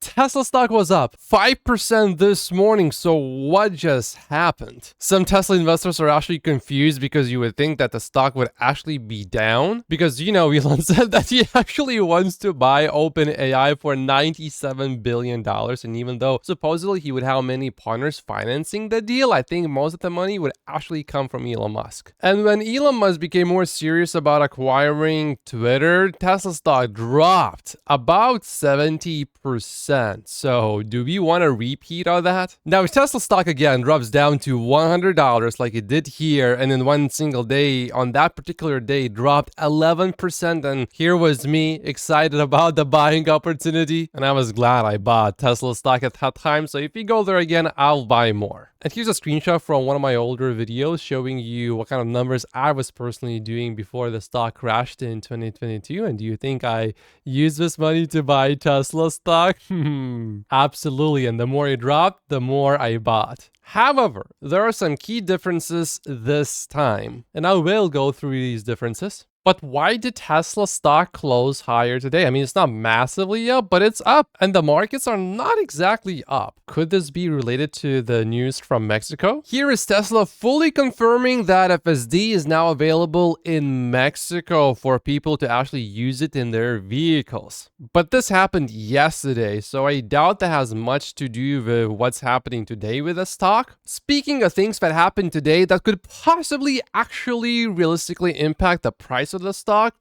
Tesla stock was up 5% this morning, so what just happened? Some Tesla investors are actually confused because you would think that the stock would actually be down because, Elon said that he actually wants to buy OpenAI for $97 billion. And even though supposedly he would have many partners financing the deal, I think most of the money would actually come from Elon Musk. And when Elon Musk became more serious about acquiring Twitter, Tesla stock dropped about 70%. So do we want a repeat of that? Now, if Tesla stock again drops down to $100 like it did here, and in one single day, on that particular day, dropped 11%, and here was me excited about the buying opportunity, and I was glad I bought Tesla stock at that time. So if you go there again, I'll buy more. And here's a screenshot from one of my older videos showing you what kind of numbers I was personally doing before the stock crashed in 2022. And do you think I used this money to buy Tesla stock? Absolutely. And the more it dropped, the more I bought. However, there are some key differences this time, and I will go through these differences. But why did Tesla stock close higher today? I mean, it's not massively up, but it's up. And the markets are not exactly up. Could this be related to the news from Mexico? Here is Tesla fully confirming that FSD is now available in Mexico for people to actually use it in their vehicles. But this happened yesterday, so I doubt that has much to do with what's happening today with the stock. Speaking of things that happened today that could possibly actually realistically impact the price of the stock,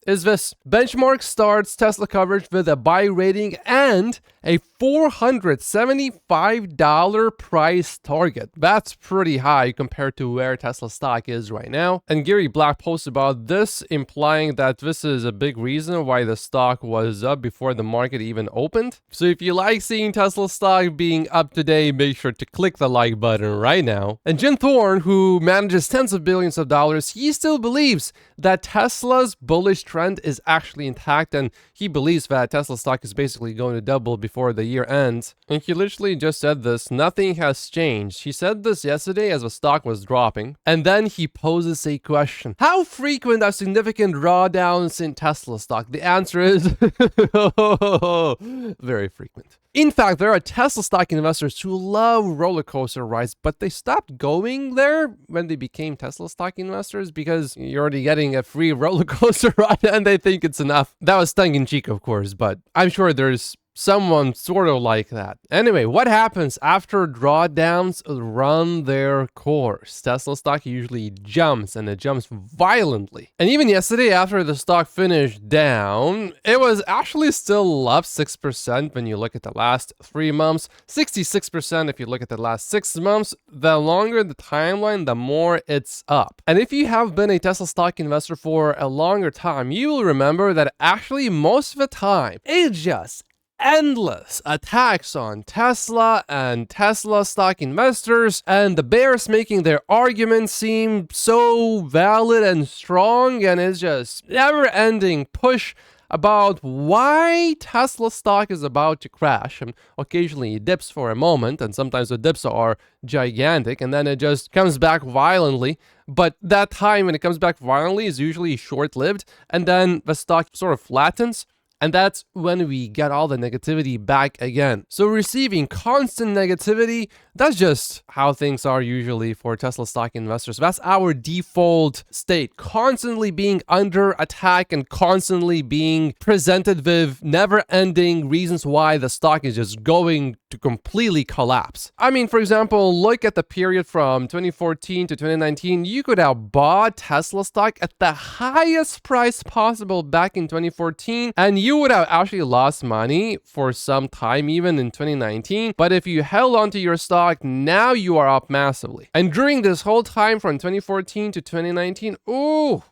is this. Benchmark starts Tesla coverage with a buy rating and a $475 price target. That's pretty high compared to where Tesla stock is right now. And Gary Black posts about this, implying that this is a big reason why the stock was up before the market even opened. So if you like seeing Tesla stock being up today, make sure to click the like button right now. And Jim Thorne, who manages tens of billions of dollars, he still believes that Tesla's bullish trend is actually intact, and he believes that Tesla stock is basically going to double before the year ends. And he literally just said this, nothing has changed. He said this yesterday as the stock was dropping, and then he poses a question. How frequent are significant drawdowns in Tesla stock? The answer is very frequent. In fact, there are Tesla stock investors who love roller coaster rides, but they stopped going there when they became Tesla stock investors because you're already getting a free roller coaster ride and they think it's enough. That was tongue in cheek, of course, but I'm sure there's someone sort of like that. Anyway, what happens after drawdowns run their course? Tesla stock usually jumps, and it jumps violently. And even yesterday, after the stock finished down, it was actually still up 6% when you look at the last 3 months, 66% if you look at the last 6 months. The longer the timeline, the more it's up. And if you have been a Tesla stock investor for a longer time, you will remember that actually most of the time, it just endless attacks on Tesla and Tesla stock investors, and the bears making their arguments seem so valid and strong, and it's just never-ending push about why Tesla stock is about to crash. And occasionally it dips for a moment, and sometimes the dips are gigantic, and then it just comes back violently. But that time when it comes back violently is usually short-lived, and then the stock sort of flattens. And that's when we get all the negativity back again. So receiving constant negativity, that's just how things are usually for Tesla stock investors. That's our default state, constantly being under attack and constantly being presented with never-ending reasons why the stock is just going to completely collapse. I mean, for example, look at the period from 2014 to 2019. You could have bought Tesla stock at the highest price possible back in 2014, and you would have actually lost money for some time, even in 2019. But if you held onto your stock, now you are up massively. And during this whole time from 2014 to 2019,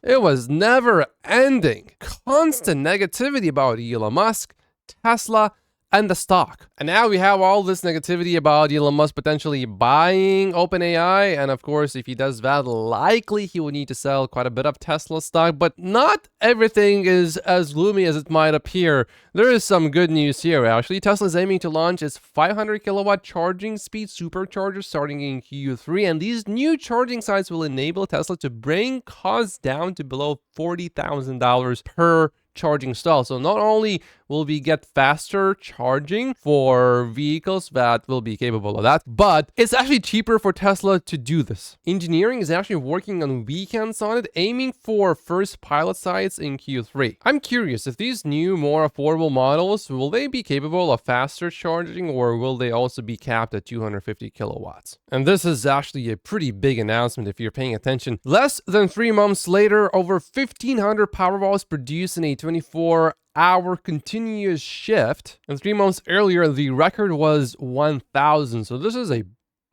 it was never ending. Constant negativity about Elon Musk, Tesla, and the stock. And now we have all this negativity about Elon Musk potentially buying OpenAI. And of course, if he does that, likely he will need to sell quite a bit of Tesla stock. But not everything is as gloomy as it might appear. There is some good news here, actually. Tesla is aiming to launch its 500 kilowatt charging speed supercharger starting in Q3. And these new charging sites will enable Tesla to bring costs down to below $40,000 per charging stall. So not only will be get faster charging for vehicles that will be capable of that. But it's actually cheaper for Tesla to do this. Engineering is actually working on weekends on it, aiming for first pilot sites in Q3. I'm curious if these new, more affordable models, will they be capable of faster charging, or will they also be capped at 250 kilowatts? And this is actually a pretty big announcement if you're paying attention. Less than 3 months later, over 1,500 Powerwalls produced in a 24-hour continuous shift. And 3 months earlier, the record was 1,000. So this is a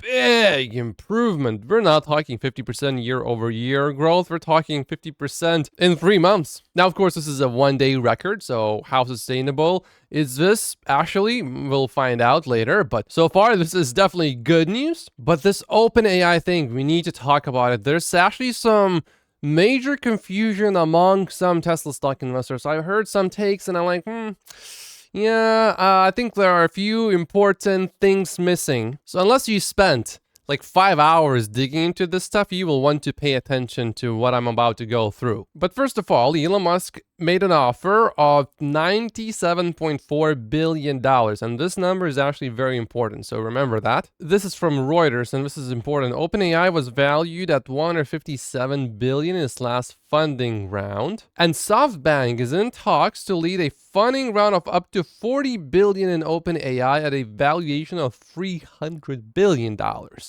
big improvement. We're not talking 50% year-over-year growth. We're talking 50% in 3 months. Now, of course, this is a one-day record, so how sustainable is this? Actually, we'll find out later, but so far, this is definitely good news. But this OpenAI thing, we need to talk about it. There's actually some major confusion among some Tesla stock investors. I've heard some takes, and I'm like, I think there are a few important things missing. So unless you spent like 5 hours digging into this stuff, you will want to pay attention to what I'm about to go through. But first of all, Elon Musk made an offer of $97.4 billion. And this number is actually very important. So remember that. This is from Reuters, and this is important. OpenAI was valued at $157 billion in its last funding round. And SoftBank is in talks to lead a funding round of up to $40 billion in OpenAI at a valuation of $300 billion.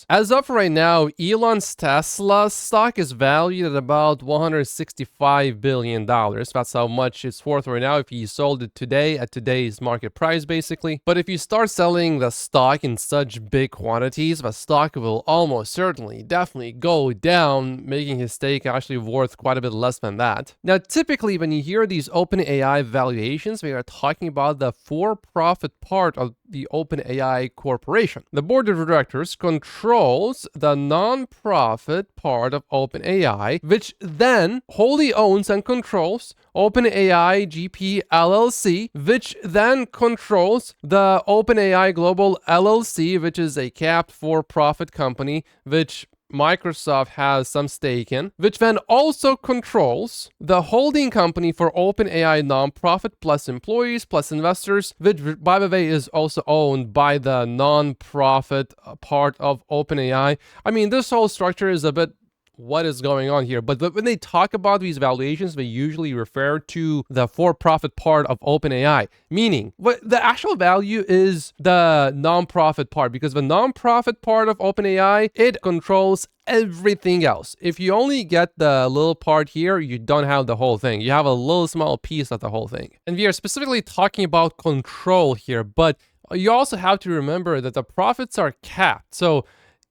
As of right now, Elon's Tesla stock is valued at about $165 billion. That's how much it's worth right now if he sold it today at today's market price, basically. But if you start selling the stock in such big quantities, the stock will almost certainly, definitely go down, making his stake actually worth quite a bit less than that. Now, typically, when you hear these OpenAI valuations, we are talking about the for-profit part of the OpenAI corporation. The board of directors controls the non-profit part of OpenAI, which then wholly owns and controls OpenAI GP LLC, which then controls the OpenAI Global LLC, which is a capped for-profit company, which Microsoft has some stake in, which then also controls the holding company for OpenAI nonprofit plus employees plus investors, which, by the way, is also owned by the nonprofit part of OpenAI. I mean, this whole structure is a bit what is going on here, but when they talk about these valuations, they usually refer to the for-profit part of OpenAI, meaning what the actual value is the non-profit part, because the non-profit part of OpenAI, it controls everything else. If you only get the little part here, you don't have the whole thing. You have a little small piece of the whole thing. And we are specifically talking about control here, but you also have to remember that the profits are capped. So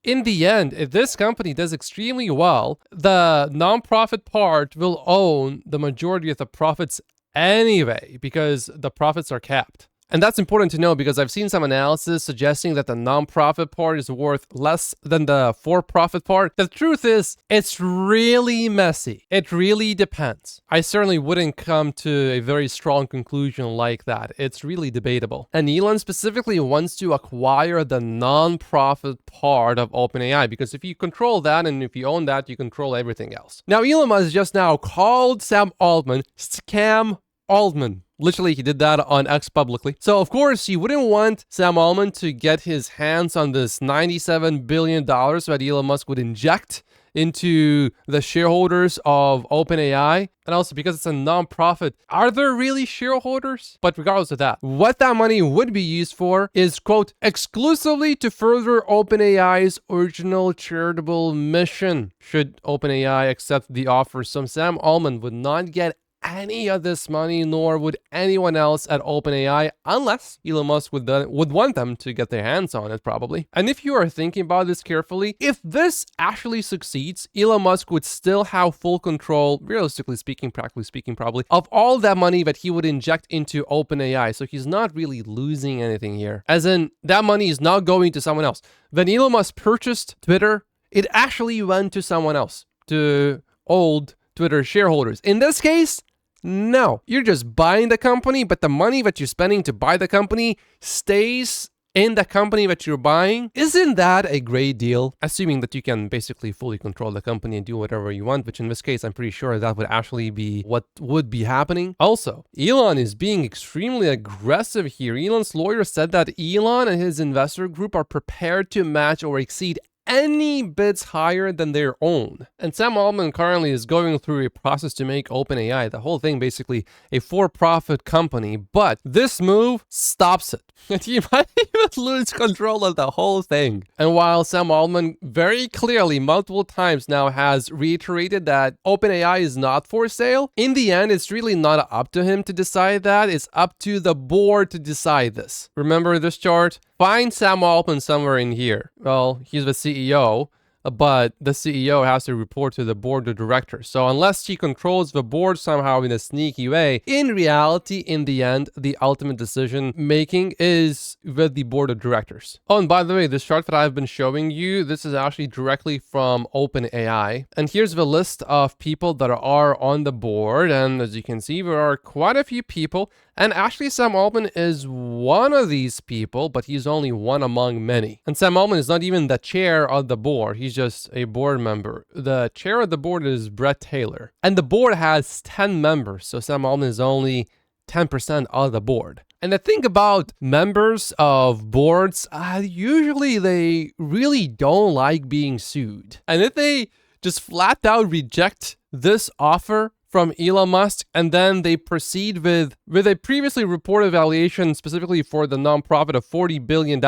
in the end, if this company does extremely well, the nonprofit part will own the majority of the profits anyway, because the profits are capped. And that's important to know because I've seen some analysis suggesting that the nonprofit part is worth less than the for-profit part. The truth is, it's really messy. It really depends. I certainly wouldn't come to a very strong conclusion like that. It's really debatable. And Elon specifically wants to acquire the nonprofit part of OpenAI, because if you control that and if you own that, you control everything else. Now, Elon Musk just now called Sam Altman Scam Altman. Literally, he did that on X publicly. So, of course, you wouldn't want Sam Altman to get his hands on this $97 billion that Elon Musk would inject into the shareholders of OpenAI. And also, because it's a nonprofit, are there really shareholders? But regardless of that, what that money would be used for is, quote, exclusively to further OpenAI's original charitable mission. Should OpenAI accept the offer, so Sam Altman would not get any of this money, nor would anyone else at OpenAI, unless Elon Musk would want them to get their hands on it, probably. And if you are thinking about this carefully, if this actually succeeds, Elon Musk would still have full control, realistically speaking, practically speaking, probably, of all that money that he would inject into OpenAI. So he's not really losing anything here. As in, that money is not going to someone else. When Elon Musk purchased Twitter, it actually went to someone else, to old Twitter shareholders. In this case, no, you're just buying the company, but the money that you're spending to buy the company stays in the company that you're buying. Isn't that a great deal? Assuming that you can basically fully control the company and do whatever you want, which in this case, I'm pretty sure that would actually be what would be happening. Also, Elon is being extremely aggressive here. Elon's lawyer said that Elon and his investor group are prepared to match or exceed any bids higher than their own. And Sam Altman currently is going through a process to make OpenAI, the whole thing basically, a for-profit company, but this move stops it. And he might even lose control of the whole thing. And while Sam Altman very clearly multiple times now has reiterated that OpenAI is not for sale, in the end, it's really not up to him to decide that. It's up to the board to decide this. Remember this chart? Find Sam Altman somewhere in here. Well, he's the CEO, but the CEO has to report to the board of directors. So unless he controls the board somehow in a sneaky way, in reality, in the end, the ultimate decision making is with the board of directors. Oh, and by the way, this chart that I've been showing you, this is actually directly from OpenAI. And here's the list of people that are on the board. And as you can see, there are quite a few people. And actually, Sam Altman is one of these people, but he's only one among many. And Sam Altman is not even the chair of the board. He's just a board member. The chair of the board is Brett Taylor. And the board has 10 members, so Sam Altman is only 10% of the board. And the thing about members of boards, usually they really don't like being sued. And if they just flat out reject this offer from Elon Musk, and then they proceed with a previously reported valuation specifically for the nonprofit of $40 billion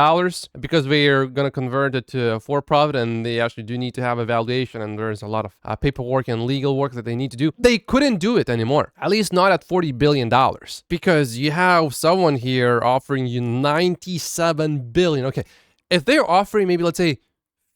because they are going to convert it to a for-profit, and they actually do need to have a valuation, and there's a lot of paperwork and legal work that they need to do. They couldn't do it anymore, at least not at $40 billion, because you have someone here offering you $97 billion. Okay, if they're offering maybe, let's say,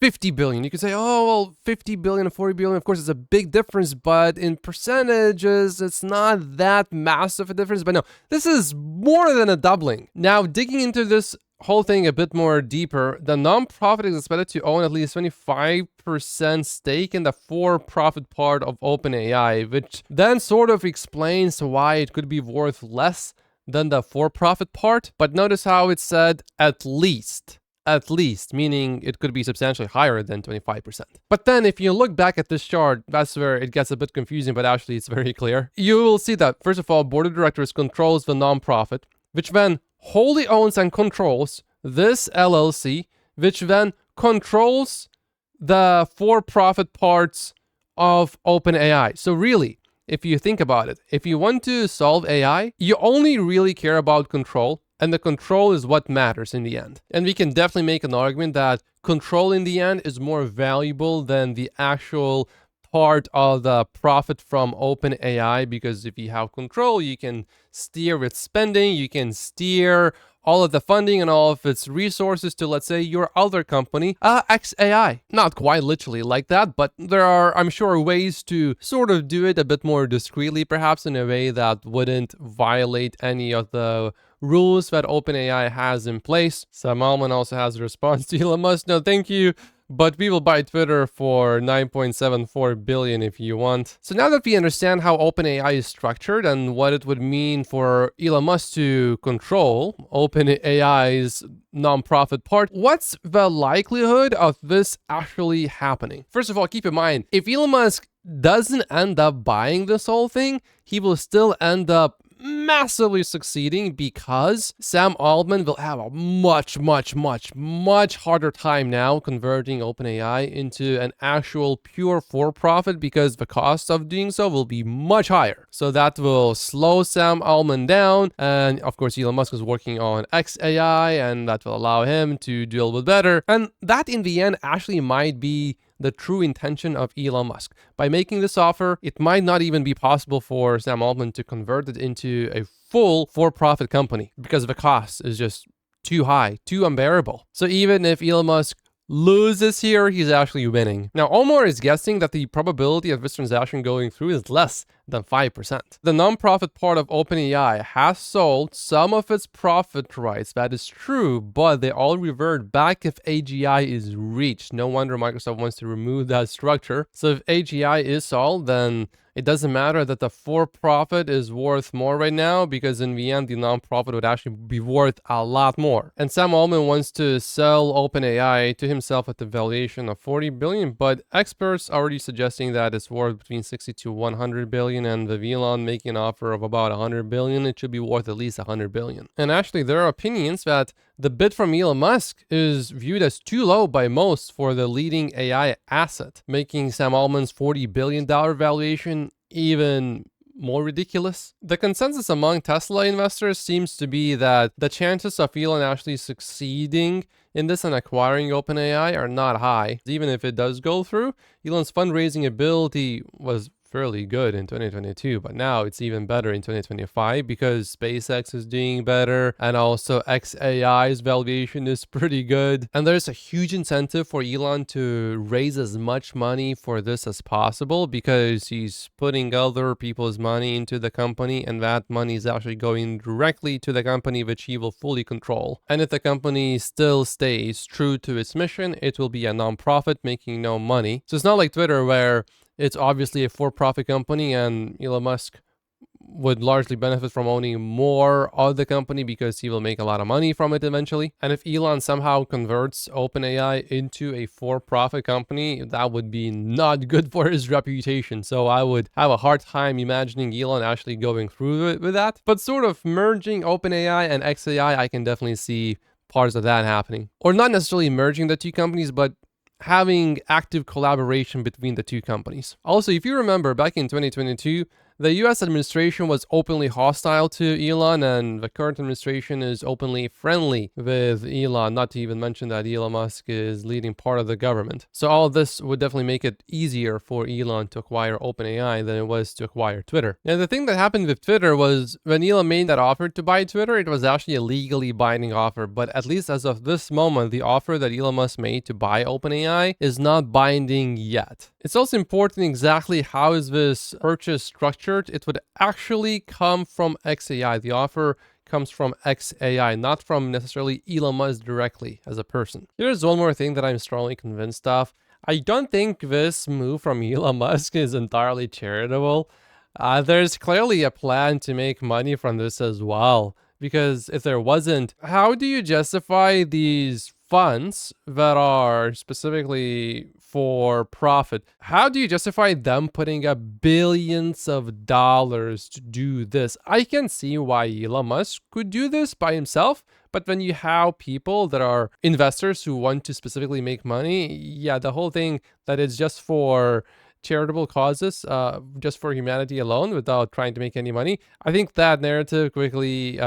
50 billion. You could say, oh, well, 50 billion and 40 billion, of course, it's a big difference, but in percentages, it's not that massive a difference. But no, this is more than a doubling. Now, digging into this whole thing a bit more deeper, the nonprofit is expected to own at least 25% stake in the for-profit part of OpenAI, which then sort of explains why it could be worth less than the for-profit part. But notice how it said at least. At least, meaning it could be substantially higher than 25%. But then if you look back at this chart, that's where it gets a bit confusing, but actually it's very clear. You will see that, first of all, board of directors controls the nonprofit, which then wholly owns and controls this LLC, which then controls the for-profit parts of OpenAI. So really, if you think about it, if you want to solve AI, you only really care about control. And the control is what matters in the end. And we can definitely make an argument that control in the end is more valuable than the actual part of the profit from OpenAI, because if you have control, you can steer its spending, you can steer all of the funding and all of its resources to, let's say, your other company, XAI. Not quite literally like that, but there are, I'm sure, ways to sort of do it a bit more discreetly, perhaps in a way that wouldn't violate any of the rules that OpenAI has in place. Sam Altman also has a response to Elon Musk. No, thank you, but we will buy Twitter for $9.74 billion if you want. So now that we understand how OpenAI is structured and what it would mean for Elon Musk to control OpenAI's nonprofit part, what's the likelihood of this actually happening? First of all, keep in mind, if Elon Musk doesn't end up buying this whole thing, he will still end up massively succeeding, because Sam Altman will have a much harder time now converting OpenAI into an actual pure for-profit, because the cost of doing so will be much higher. So that will slow Sam Altman down, and of course Elon Musk is working on XAI, and that will allow him to do a little bit better. And that in the end actually might be the true intention of Elon Musk. By making this offer, it might not even be possible for Sam Altman to convert it into a full for-profit company, because the cost is just too high, too unbearable. So even if Elon Musk loses here, he's actually winning. Now, Omar is guessing that the probability of this transaction going through is less than 5%. The nonprofit part of OpenAI has sold some of its profit rights. That is true, but they all revert back if AGI is reached. No wonder Microsoft wants to remove that structure. So if AGI is sold, then it doesn't matter that the for-profit is worth more right now, because in the end, the non-profit would actually be worth a lot more. And Sam Altman wants to sell OpenAI to himself at the valuation of 40 billion, but experts are already suggesting that it's worth between 60 to 100 billion, and with Elon making an offer of about 100 billion, it should be worth at least 100 billion. And actually, there are opinions that the bid from Elon Musk is viewed as too low by most for the leading AI asset, making Sam Altman's $40 billion valuation even more ridiculous. The consensus among Tesla investors seems to be that the chances of Elon actually succeeding in this and acquiring OpenAI are not high. Even if it does go through, Elon's fundraising ability was fairly good in 2022, but now it's even better in 2025 because SpaceX is doing better, and also xAI's valuation is pretty good. And there's a huge incentive for Elon to raise as much money for this as possible, because he's putting other people's money into the company, and that money is actually going directly to the company, which he will fully control. And if the company still stays true to its mission, it will be a non-profit making no money. So it's not like Twitter, where it's obviously a for-profit company and Elon Musk would largely benefit from owning more of the company because he will make a lot of money from it eventually. And if Elon somehow converts OpenAI into a for-profit company, that would be not good for his reputation. So I would have a hard time imagining Elon actually going through with that. But sort of merging OpenAI and xAI, I can definitely see parts of that happening. Or not necessarily merging the two companies, but having active collaboration between the two companies. Also, if you remember, back in 2022, the US administration was openly hostile to Elon, and the current administration is openly friendly with Elon, not to even mention that Elon Musk is leading part of the government. So all of this would definitely make it easier for Elon to acquire OpenAI than it was to acquire Twitter. And the thing that happened with Twitter was when Elon made that offer to buy Twitter, it was actually a legally binding offer. But at least as of this moment, the offer that Elon Musk made to buy OpenAI is not binding yet. It's also important exactly how is this purchase structured. It would actually come from xAI. The offer comes from xAI, not from necessarily Elon Musk directly as a person. Here's one more thing that I'm strongly convinced of. I don't think this move from Elon Musk is entirely charitable. There's clearly a plan to make money from this as well. Because if there wasn't, how do you justify these funds that are specifically for profit? How do you justify them putting up billions of dollars to do this? I can see why Elon Musk could do this by himself, but when you have people that are investors who want to specifically make money, yeah, the whole thing that is just for charitable causes, just for humanity alone without trying to make any money, I think that narrative quickly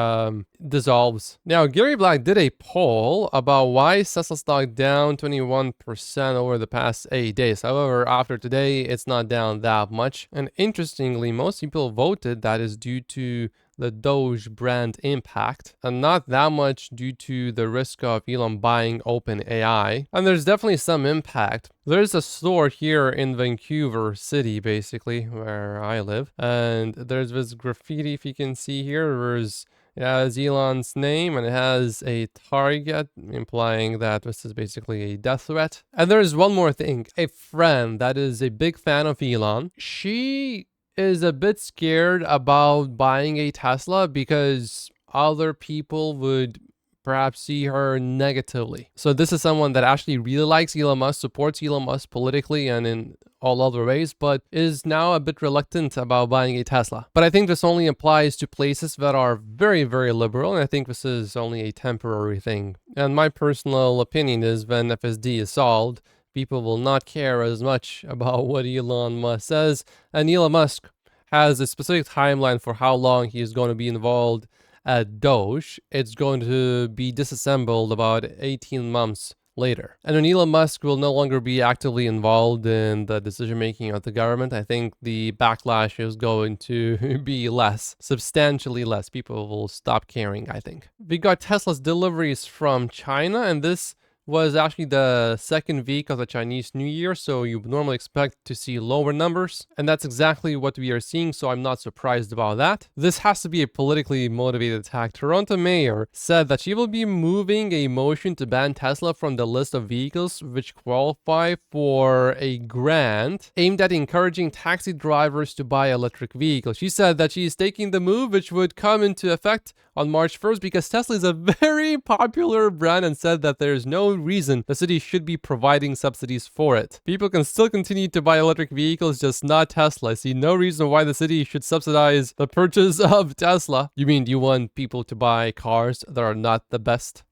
dissolves. Now, Gary Black did a poll about why Tesla stock down 21% over the past 8 days. However, after today, it's not down that much. And interestingly, most people voted that is due to the Doge brand impact, and not that much due to the risk of Elon buying OpenAI. And there's definitely some impact. There's a store here in Vancouver City, basically, where I live, and there's this graffiti, if you can see here. It has Elon's name, and it has a target, implying that this is basically a death threat. And there's one more thing. A friend that is a big fan of Elon, she is a bit scared about buying a Tesla because other people would perhaps see her negatively. So this is someone that actually really likes Elon Musk, supports Elon Musk politically and in all other ways, but is now a bit reluctant about buying a Tesla. But I think this only applies to places that are very, very liberal, and I think this is only a temporary thing. And my personal opinion is when FSD is solved, people will not care as much about what Elon Musk says, and Elon Musk has a specific timeline for how long he is going to be involved at Doge. It's going to be disassembled about 18 months later. And when Elon Musk will no longer be actively involved in the decision-making of the government, I think the backlash is going to be less, substantially less. People will stop caring, I think. We got Tesla's deliveries from China, and this was actually the second week of the Chinese New Year, so you would normally expect to see lower numbers, and that's exactly what we are seeing, so I'm not surprised about that. This has to be a politically motivated attack. Toronto mayor said that she will be moving a motion to ban Tesla from the list of vehicles which qualify for a grant aimed at encouraging taxi drivers to buy electric vehicles. She said that she is taking the move, which would come into effect on March 1st because Tesla is a very popular brand, and said that there's no reason the city should be providing subsidies for it. People can still continue to buy electric vehicles, just not Tesla. I see no reason why the city should subsidize the purchase of Tesla. You mean you want people to buy cars that are not the best?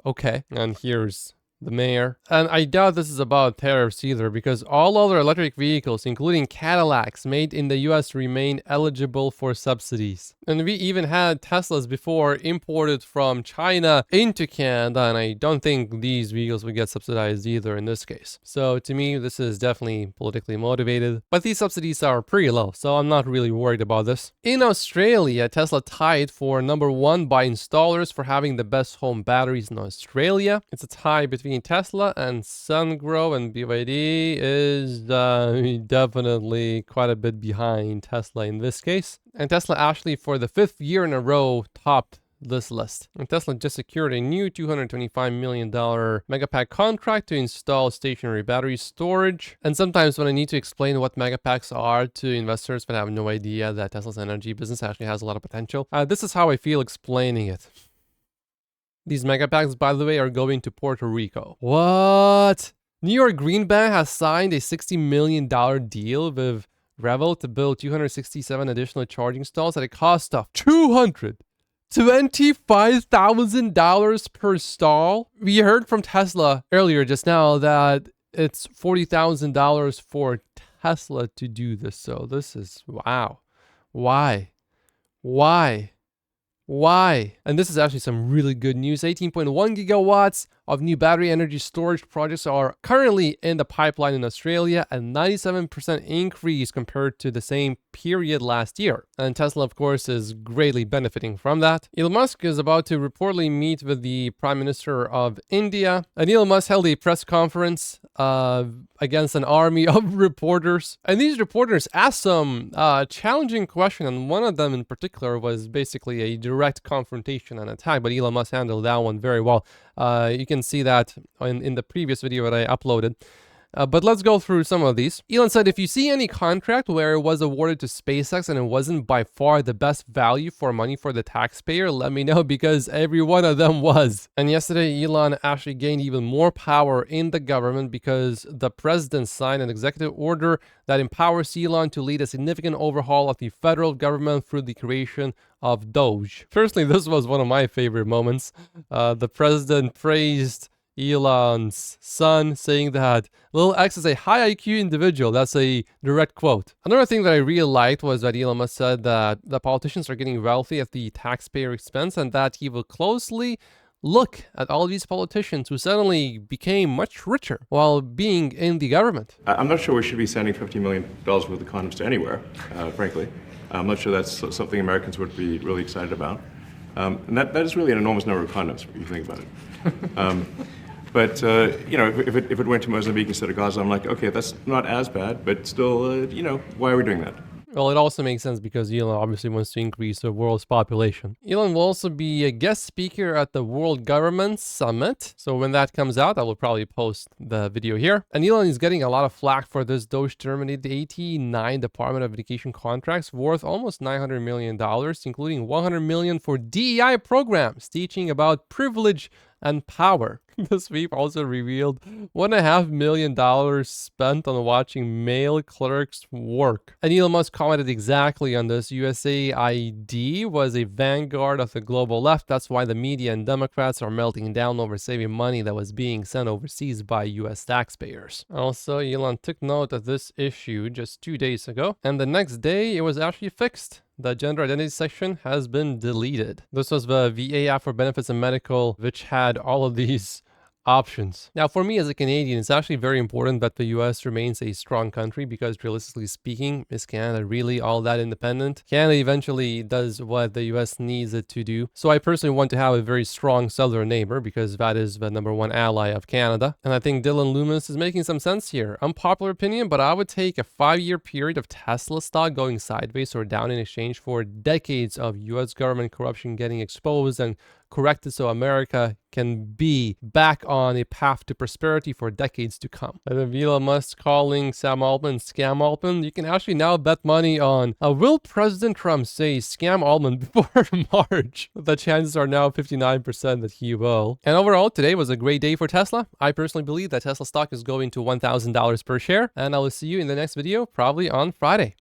Okay. And here's the mayor. And I doubt this is about tariffs either, because all other electric vehicles, including Cadillacs made in the US, remain eligible for subsidies. And we even had Teslas before imported from China into Canada, and I don't think these vehicles would get subsidized either in this case. So to me, this is definitely politically motivated, but these subsidies are pretty low, so I'm not really worried about this. In Australia, Tesla tied for #1 by installers for having the best home batteries in Australia. It's a tie between Tesla and SunGrow, and BYD is definitely quite a bit behind Tesla in this case. And Tesla actually for the 5th year in a row topped this list. And Tesla just secured a new $225 million Megapack contract to install stationary battery storage. And sometimes when I need to explain what Megapacks are to investors that have no idea that Tesla's energy business actually has a lot of potential, this is how I feel explaining it. These Megapacks, by the way, are going to Puerto Rico. What? New York Green Bank has signed a $60 million deal with Revel to build 267 additional charging stalls at a cost of $225,000 per stall. We heard from Tesla earlier just now that it's $40,000 for Tesla to do this. So this is, wow. Why? And this is actually some really good news. 18.1 gigawatts of new battery energy storage projects are currently in the pipeline in Australia, a 97% increase compared to the same period last year. And Tesla, of course, is greatly benefiting from that. Elon Musk is about to reportedly meet with the Prime Minister of India. And Elon Musk held a press conference against an army of reporters. And these reporters asked some challenging questions, and one of them in particular was basically a direct confrontation and attack, but Elon Musk handled that one very well. You can see that in the previous video that I uploaded. But let's go through some of these. Elon said, if you see any contract where it was awarded to SpaceX and it wasn't by far the best value for money for the taxpayer, let me know, because every one of them was. And yesterday, Elon actually gained even more power in the government because the president signed an executive order that empowers Elon to lead a significant overhaul of the federal government through the creation of Doge. Personally, this was one of my favorite moments. The president praised Elon's son, saying that Lil X is a high IQ individual. That's a direct quote. Another thing that I really liked was that Elon Musk said that the politicians are getting wealthy at the taxpayer expense, and that he will closely look at all these politicians who suddenly became much richer while being in the government. I'm not sure we should be sending $50 million worth of condoms to anywhere, frankly. I'm not sure that's something Americans would be really excited about. And that is really an enormous number of condoms, if you think about it. But you know, if it went to Mozambique instead of Gaza, I'm like, okay, that's not as bad, but still, you know, why are we doing that? Well, it also makes sense because Elon obviously wants to increase the world's population. Elon will also be a guest speaker at the World Government Summit. So when that comes out, I will probably post the video here. And Elon is getting a lot of flack for this. Doge terminated 89 Department of Education contracts worth almost $900 million, including $100 million for DEI programs teaching about privilege and power. The sweep also revealed $1.5 million spent on watching male clerks work. And Elon Musk commented exactly on this. USAID was a vanguard of the global left. That's why the media and Democrats are melting down over saving money that was being sent overseas by US taxpayers. Also, Elon took note of this issue just 2 days ago, and the next day it was actually fixed. The gender identity section has been deleted. This was the VA app for benefits and medical, which had all of these options. Now, for me as a Canadian, it's actually very important that the US remains a strong country because realistically speaking, is Canada really all that independent? Canada eventually does what the US needs it to do. So I personally want to have a very strong southern neighbor because that is the #1 ally of Canada. And I think Dylan Loomis is making some sense here. Unpopular opinion, but I would take a 5-year period of Tesla stock going sideways or down in exchange for decades of US government corruption getting exposed and corrected so America can be back on a path to prosperity for decades to come. And if Elon Musk calling Sam Altman Scam Altman, you can actually now bet money on will President Trump say Scam Altman before March? The chances are now 59% that he will. And overall, today was a great day for Tesla. I personally believe that Tesla stock is going to $1,000 per share, and I will see you in the next video, probably on Friday.